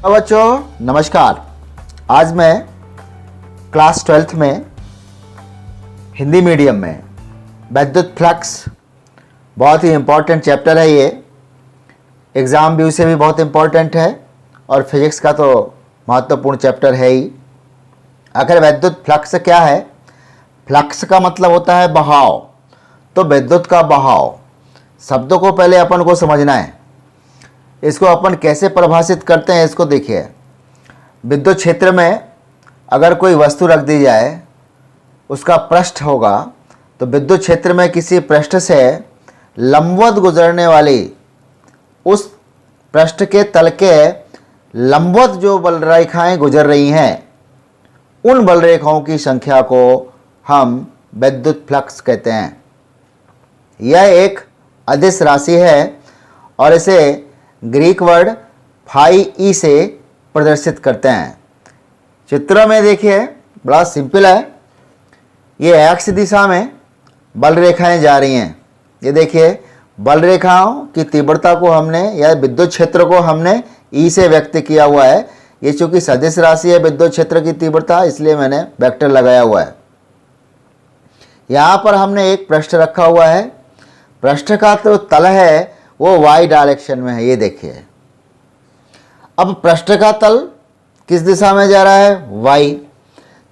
बच्चों नमस्कार। आज मैं क्लास 12th में हिंदी मीडियम में विद्युत फ्लक्स बहुत ही इम्पोर्टेंट चैप्टर है। ये एग्ज़ाम व्यू से भी बहुत इम्पोर्टेंट है और फिजिक्स का तो महत्वपूर्ण चैप्टर है ही। आखिर विद्युत फ्लक्स क्या है? फ्लक्स का मतलब होता है बहाव। तो विद्युत का बहाव शब्दों को पहले अपन को समझना है। इसको अपन कैसे परिभाषित करते हैं इसको देखिए। विद्युत क्षेत्र में अगर कोई वस्तु रख दी जाए, उसका पृष्ठ होगा, तो विद्युत क्षेत्र में किसी पृष्ठ से लंबवत गुजरने वाली उस पृष्ठ के तल के लंबवत जो बल रेखाएं गुजर रही हैं, उन बल रेखाओं की संख्या को हम विद्युत फ्लक्स कहते हैं। यह एक अदिश राशि है और इसे ग्रीक वर्ड फाई ई से प्रदर्शित करते हैं। चित्रों में देखिए, बड़ा सिंपल है। ये एक्स दिशा में बल रेखाएं जा रही हैं। ये देखिए, बल रेखाओं की तीव्रता को हमने या विद्युत क्षेत्र को हमने ई से व्यक्त किया हुआ है। ये चूंकि सदिश राशि है विद्युत क्षेत्र की तीव्रता, इसलिए मैंने वेक्टर लगाया हुआ है। यहाँ पर हमने एक पृष्ठ रखा हुआ है। पृष्ठ का तो तल है वो वाई डायरेक्शन में है। ये देखिए, अब पृष्ठ का तल किस दिशा में जा रहा है? वाई।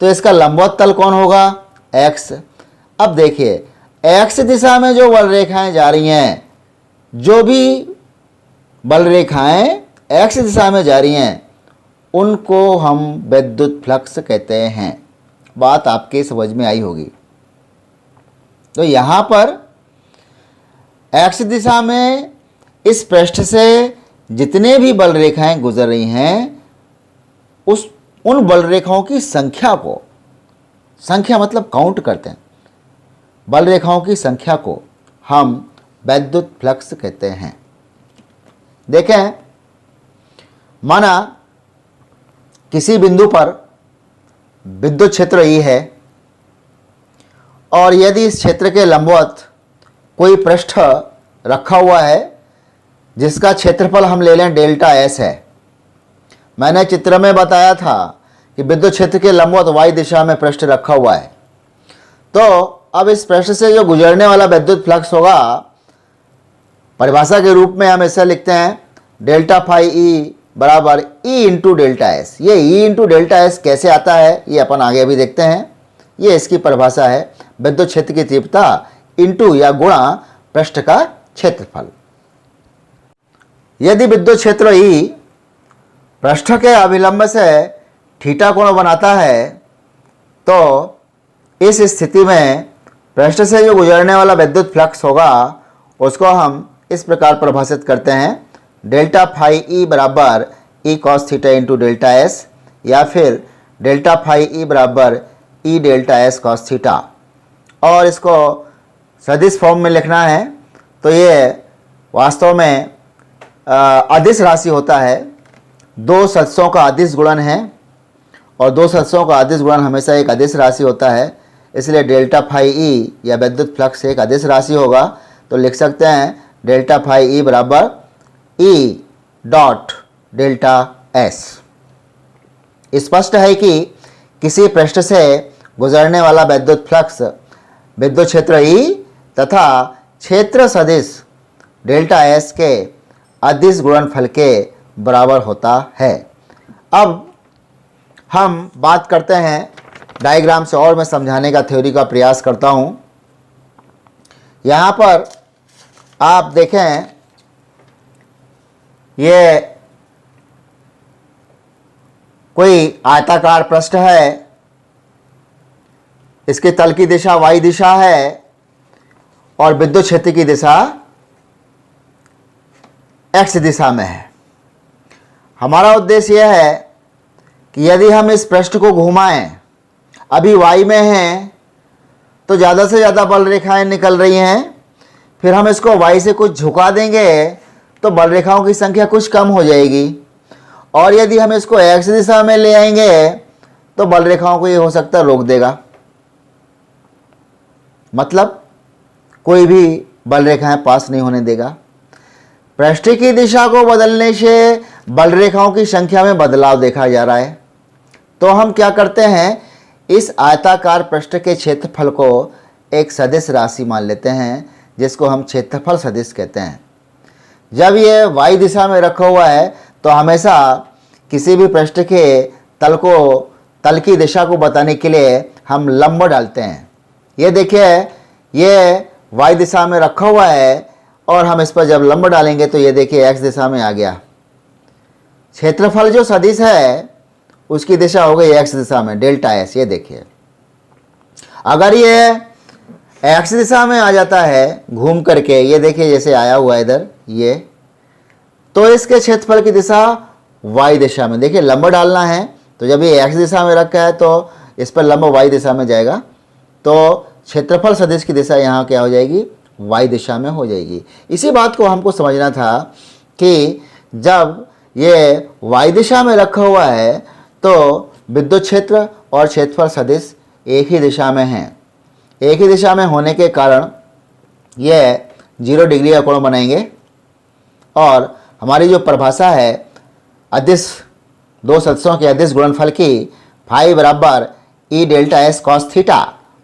तो इसका लंबवत तल कौन होगा? एक्स। अब देखिए, एक्स दिशा में जो बल रेखाएं जा रही हैं, जो भी बल रेखाएं एक्स दिशा में जा रही हैं, उनको हम विद्युत फ्लक्स कहते हैं। बात आपके समझ में आई होगी। तो यहाँ पर एक्स दिशा में इस पृष्ठ से जितने भी बल रेखाएं गुजर रही हैं, उन बल रेखाओं की संख्या को, संख्या मतलब काउंट करते हैं, बल रेखाओं की संख्या को हम विद्युत फ्लक्स कहते हैं। देखें, माना किसी बिंदु पर विद्युत क्षेत्र ई है और यदि इस क्षेत्र के लंबवत कोई पृष्ठ रखा हुआ है जिसका क्षेत्रफल हम ले लें डेल्टा एस है। मैंने चित्र में बताया था कि विद्युत क्षेत्र के लंबवत वाई दिशा में पृष्ठ रखा हुआ है। तो अब इस पृष्ठ से जो गुजरने वाला विद्युत फ्लक्स होगा, परिभाषा के रूप में हम ऐसा लिखते हैं, डेल्टा फाई ई बराबर ई इंटू डेल्टा एस। ये ई इंटू डेल्टा एस कैसे आता है ये अपन आगे अभी देखते हैं। ये इसकी परिभाषा है, विद्युत क्षेत्र की तीव्रता इंटू या गुणा पृष्ठ का क्षेत्रफल। यदि विद्युत क्षेत्र ई पृष्ठ के अभिलंब से थीटा कोण बनाता है, तो इस स्थिति में पृष्ठ से जो गुजरने वाला विद्युत फ्लक्स होगा उसको हम इस प्रकार परिभाषित करते हैं, डेल्टा फाई ई बराबर E cos theta into delta S, या फिर डेल्टा फाई ई बराबर E delta S cos theta. और इसको सदिश फॉर्म में लिखना है तो ये वास्तव में अदिश राशि होता है। दो सदस्यों का अदिश गुणन है और दो सदस्यों का अदिश गुणन हमेशा एक अदिश राशि होता है। इसलिए डेल्टा फाई ई या विद्युत फ्लक्स एक अदिश राशि होगा। तो लिख सकते हैं डेल्टा फाई ई बराबर ई डॉट डेल्टा एस। स्पष्ट है कि किसी पृष्ठ से गुजरने वाला विद्युत फ्लक्स विद्युत क्षेत्र ई तथा क्षेत्र सदिश डेल्टा एस के अदिश गुणनफल के बराबर होता है। अब हम बात करते हैं डायग्राम से, और मैं समझाने का थ्योरी का प्रयास करता हूं। यहाँ पर आप देखें, ये कोई आयताकार पृष्ठ है, इसके तल की दिशा वाई दिशा है और विद्युत क्षेत्र की दिशा एक्स दिशा में है। हमारा उद्देश्य यह है कि यदि हम इस पृष्ठ को घुमाएं, अभी वाई में हैं तो ज़्यादा से ज़्यादा बल रेखाएं निकल रही हैं, फिर हम इसको वाई से कुछ झुका देंगे तो बल रेखाओं की संख्या कुछ कम हो जाएगी, और यदि हम इसको एक्स दिशा में ले आएंगे तो बल रेखाओं को ये हो सकता है रोक देगा। मतलब कोई भी बल रेखाएं पास नहीं होने देगा। पृष्ठ की दिशा को बदलने से बल रेखाओं की संख्या में बदलाव देखा जा रहा है। तो हम क्या करते हैं, इस आयताकार पृष्ठ के क्षेत्रफल को एक सदिश राशि मान लेते हैं, जिसको हम क्षेत्रफल सदिश कहते हैं। जब ये y दिशा में रखा हुआ है तो हमेशा किसी भी पृष्ठ के तल की दिशा को बताने के लिए हम लंब डालते हैं। ये देखिए, ये y दिशा में रखा हुआ है और हम इस पर जब लंब डालेंगे तो ये देखिए x दिशा में आ गया। क्षेत्रफल जो सदिश है उसकी दिशा हो गई x दिशा में, डेल्टा एस। ये देखिए, अगर ये x दिशा में आ जाता है घूम करके, ये देखिए जैसे आया हुआ है इधर ये, तो इसके क्षेत्रफल की दिशा y दिशा में। देखिए लंब डालना है तो जब ये x दिशा में रखा है तो इस पर लंब y दिशा में जाएगा, तो क्षेत्रफल सदिश की दिशा यहाँ क्या हो जाएगी, y दिशा में हो जाएगी। इसी बात को हमको समझना था कि जब ये y दिशा में रखा हुआ है तो विद्युत क्षेत्र और क्षेत्रफल सदिश एक ही दिशा में हैं। एक ही दिशा में होने के कारण ये 0 डिग्री का कोण बनाएंगे और हमारी जो परिभाषा है अदिश दो सदिशों के अदिश गुणनफल की, फाई बराबर E delta S cos theta,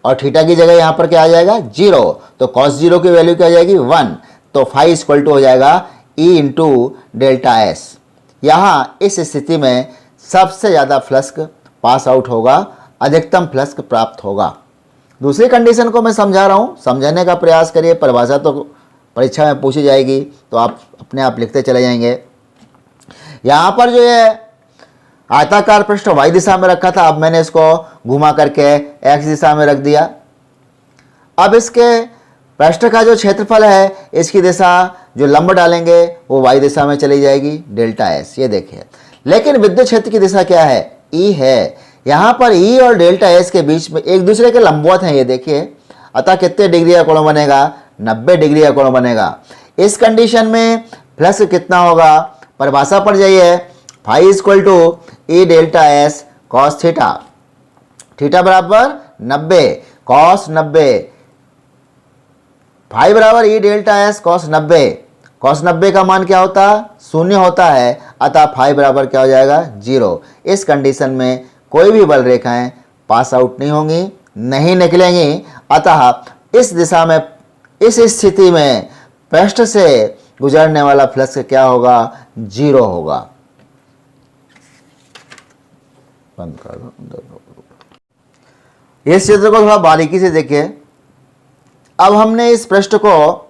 और थीटा की जगह यहाँ पर क्या आ जाएगा 0, तो कॉस 0 की वैल्यू क्या आ जाएगी 1, तो फाई इक्वल टू हो जाएगा ई इंटू डेल्टा एस। यहाँ इस स्थिति में सबसे ज़्यादा फ्लक्स पास आउट होगा, अधिकतम फ्लक्स प्राप्त होगा। दूसरी कंडीशन को मैं समझा रहा हूँ, समझने का प्रयास करिए। परिभाषा तो परीक्षा में पूछी जाएगी तो आप अपने आप लिखते चले जाएंगे। यहाँ पर जो ये आयताकार पृष्ठ y दिशा में रखा था, अब मैंने इसको घुमा करके x दिशा में रख दिया। अब इसके पृष्ठ का जो क्षेत्रफल है इसकी दिशा जो लंब डालेंगे वो y दिशा में चली जाएगी, डेल्टा एस। ये देखिए, लेकिन विद्युत क्षेत्र की दिशा क्या है, E है। यहाँ पर E और डेल्टा एस के बीच में एक दूसरे के लंबवत हैं, ये देखिए। अतः कितने डिग्री का कोण बनेगा, 90 डिग्री का कोण बनेगा। इस कंडीशन में फ्लक्स कितना होगा, परिभाषा पर जाइए, phi equal to E delta S cos theta, theta बराबर 90 कॉस 90, फाई बराबर E delta S cos 90। Cos 90 का मान क्या होता है, 0 होता है, अतः फाई बराबर क्या हो जाएगा 0। इस कंडीशन में कोई भी बल रेखाएं पास आउट नहीं होंगी, नहीं निकलेंगी। अतः इस दिशा में, इस स्थिति में पृष्ठ से गुजरने वाला फ्लक्स क्या होगा, 0 होगा। बंद कर दो। इस चित्र को थोड़ा बारीकी से देखिए। अब हमने इस पृष्ठ को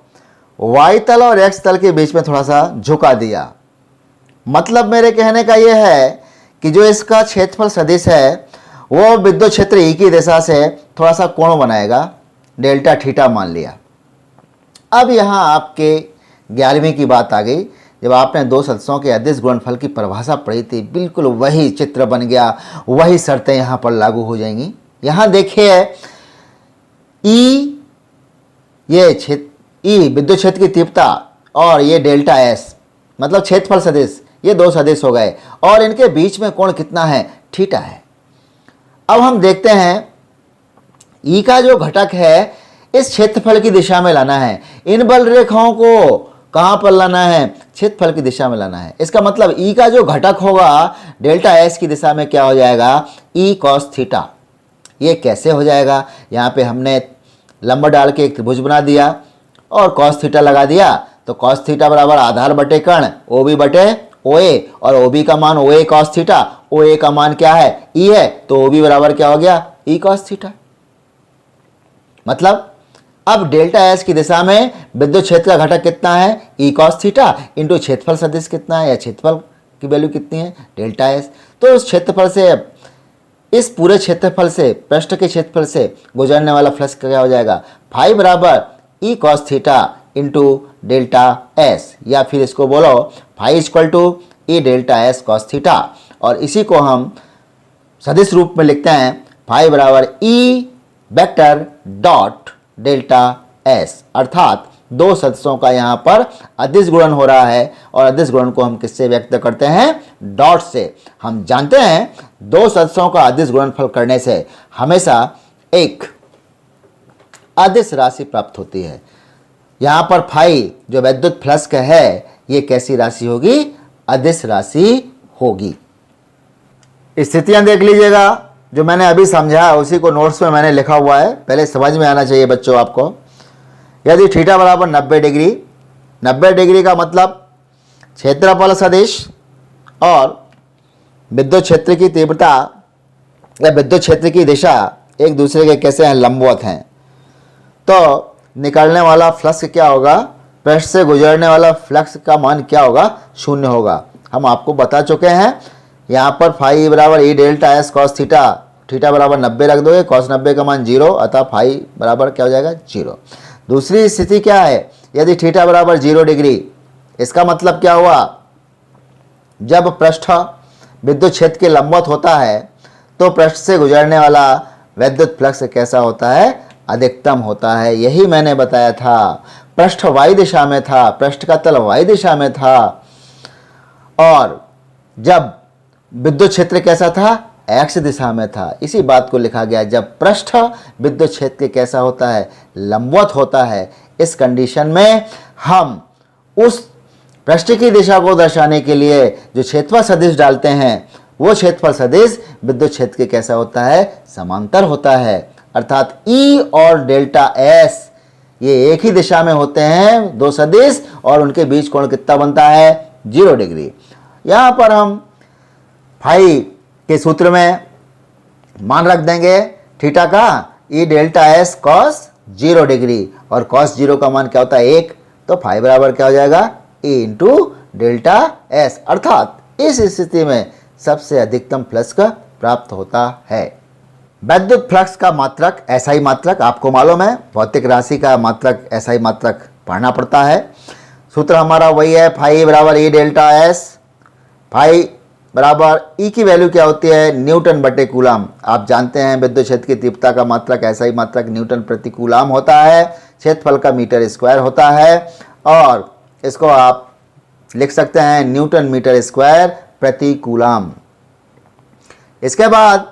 y तल और x तल के बीच में थोड़ा सा झुका दिया। मतलब मेरे कहने का यह है कि जो इसका क्षेत्रफल सदिश है वो विद्युत क्षेत्र E की दिशा से थोड़ा सा कोण बनाएगा, डेल्टा थीटा मान लिया। अब यहाँ आपके 11वीं की बात आ गई, जब आपने दो सदिशों के अदिश गुणनफल की परिभाषा पढ़ी थी, बिल्कुल वही चित्र बन गया, वही शर्तें यहाँ पर लागू हो जाएंगी। यहाँ देखिए E, ये E विद्युत क्षेत्र की तीव्रता और ये डेल्टा एस मतलब क्षेत्रफल सदिश, ये दो सदिश हो गए और इनके बीच में कोण कितना है, थीटा है। अब हम देखते हैं E का जो घटक है इस क्षेत्रफल की दिशा में लाना है। इन बल रेखाओं को कहां पर लाना है, क्षेत्रफल की दिशा में लाना है। इसका मतलब E का जो घटक होगा डेल्टा एस की दिशा में क्या हो जाएगा, E कॉस थीटा। ये कैसे हो जाएगा, यहाँ पे हमने लंब डाल के एक त्रिभुज बना दिया और कॉस थीटा लगा दिया, तो कॉस थीटा बराबर आधार बटे कर्ण OB बटे OA, और OB का मान OA कॉस थीटा, OA का मान क्या है, E है, तो OB बराबर क्या हो गया, E कॉस थीटा। मतलब अब डेल्टा एस की दिशा में विद्युत क्षेत्र का घटक कितना है, E कॉस थीटा इंटू क्षेत्रफल सदिश कितना है, या क्षेत्रफल की वैल्यू कितनी है, डेल्टा एस। तो उस क्षेत्रफल से, इस पूरे क्षेत्रफल से, पृष्ठ के क्षेत्रफल से गुजरने वाला फ्लक्स क्या हो जाएगा, फाई बराबर E cos theta into delta S, या फिर इसको बोलो phi equal to E delta S cos theta. और इसी को हम सदिश रूप में लिखते हैं, फाई बराबर E vector dot delta S, अर्थात दो सदिशों का यहाँ पर अदिश गुणन हो रहा है और अदिश गुणन को हम किससे व्यक्त करते हैं, डॉट से। हम जानते हैं दो सदिशों का अदिश गुणनफल करने से हमेशा एक अदिश राशि प्राप्त होती है। यहाँ पर फाई जो विद्युत फ्लक्स है ये कैसी राशि होगी, अदिश राशि होगी। स्थितियां देख लीजिएगा, जो मैंने अभी समझा उसी को नोट्स में मैंने लिखा हुआ है, पहले समझ में आना चाहिए बच्चों आपको। यदि थीटा बराबर 90 डिग्री, 90 डिग्री का मतलब क्षेत्रफल सदिश और विद्युत क्षेत्र की तीव्रता या विद्युत क्षेत्र की दिशा एक दूसरे के कैसे हैं, लंबवत हैं, तो निकलने वाला फ्लक्स क्या होगा, पृष्ठ से गुजरने वाला फ्लक्स का मान क्या होगा, 0 होगा। हम आपको बता चुके हैं। यहाँ पर फाई बराबर E delta S cos theta, theta बराबर 90 रख दोगे, कॉस 90 का मान 0, अतः फाई बराबर क्या हो जाएगा, 0। दूसरी स्थिति क्या है, यदि थीटा बराबर 0 डिग्री, इसका मतलब क्या हुआ, जब पृष्ठ विद्युत क्षेत्र के लंबवत होता है तो पृष्ठ से गुजरने वाला विद्युत फ्लक्स कैसा होता है, अधिकतम होता है। यही मैंने बताया था। पृष्ठ वाई दिशा में था, पृष्ठ का तल वाई दिशा में था, और जब विद्युत क्षेत्र कैसा था, एक्स दिशा में था। इसी बात को लिखा गया, जब पृष्ठ विद्युत क्षेत्र के कैसा होता है, लंबवत होता है। इस कंडीशन में हम उस पृष्ठ की दिशा को दर्शाने के लिए जो क्षेत्रफल सदिश डालते हैं, वो क्षेत्रफल सदिश विद्युत क्षेत्र के कैसा होता है, समांतर होता है। अर्थात ई और डेल्टा एस ये एक ही दिशा में होते हैं, दो सदिश, और उनके बीच कोण कितना बनता है, 0 डिग्री। यहां पर हम फाई के सूत्र में मान रख देंगे थीटा का ई डेल्टा एस कॉस 0 डिग्री, और कॉस 0 का मान क्या होता है, 1, तो फाई बराबर क्या हो जाएगा, ई इंटू डेल्टा एस। अर्थात इस स्थिति में सबसे अधिकतम फ्लक्स प्राप्त होता है। वैद्युत फ्लक्स का मात्रक एसआई मात्रक आपको मालूम है, भौतिक राशि का मात्रक एसआई मात्रक पढ़ना पड़ता है। सूत्र हमारा वही है, फाई बराबर ई डेल्टा एस। फाई बराबर ई की वैल्यू क्या होती है, न्यूटन बटे कूलाम। आप जानते हैं विद्युत क्षेत्र की तीव्रता का मात्रक एसआई मात्रक न्यूटन प्रति कूलाम होता है, क्षेत्रफल का मीटर स्क्वायर होता है, और इसको आप लिख सकते हैं न्यूटन मीटर स्क्वायर प्रति कूलाम। इसके बाद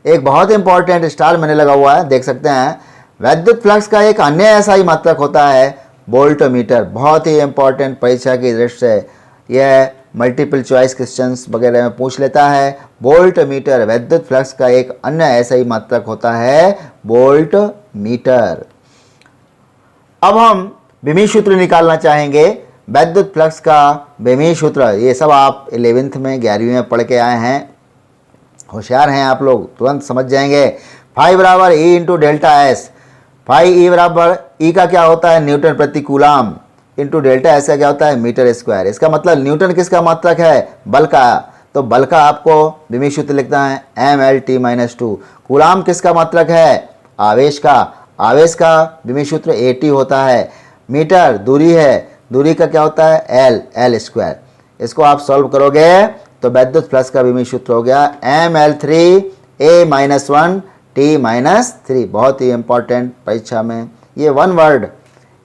एक बहुत इंपॉर्टेंट स्टार मैंने लगा हुआ है, देख सकते हैं। वैद्युत फ्लक्स का एक अन्य एसआई मात्रक होता है वोल्टमीटर। बहुत ही इंपॉर्टेंट, परीक्षा की दृष्टि से यह मल्टीपल चॉइस क्वेश्चंस वगैरह में पूछ लेता है। वोल्टमीटर वैद्युत फ्लक्स का एक अन्य एसआई मात्रक होता है वोल्टमीटर। अब हम विमीय सूत्र निकालना चाहेंगे। वैद्युत फ्लक्स का विमीय सूत्र, ये सब आप 11th में 11वीं में पढ़ के आए हैं, होशियार हैं आप लोग, तुरंत समझ जाएंगे। फाई बराबर E into delta S. Phi E बराबर ई का क्या होता है, न्यूटन प्रति कूलाम, इंटू डेल्टा एस का क्या होता है, मीटर स्क्वायर। इसका मतलब न्यूटन किसका मात्रक है, बल का, तो बल का आपको विमीय सूत्र लिखना है mLT-2। कूलाम किसका मात्रक है, आवेश का, आवेश का विमीय सूत्र AT होता है। मीटर दूरी है, दूरी का क्या होता है, L स्क्वायर। इसको आप सॉल्व करोगे तो वैद्युत फ्लक्स का विमीय सूत्र हो गया mL3A-1T-3। बहुत ही इंपॉर्टेंट, परीक्षा में ये वन वर्ड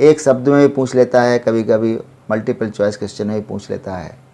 एक शब्द में भी पूछ लेता है, कभी कभी मल्टीपल चॉइस क्वेश्चन में भी पूछ लेता है।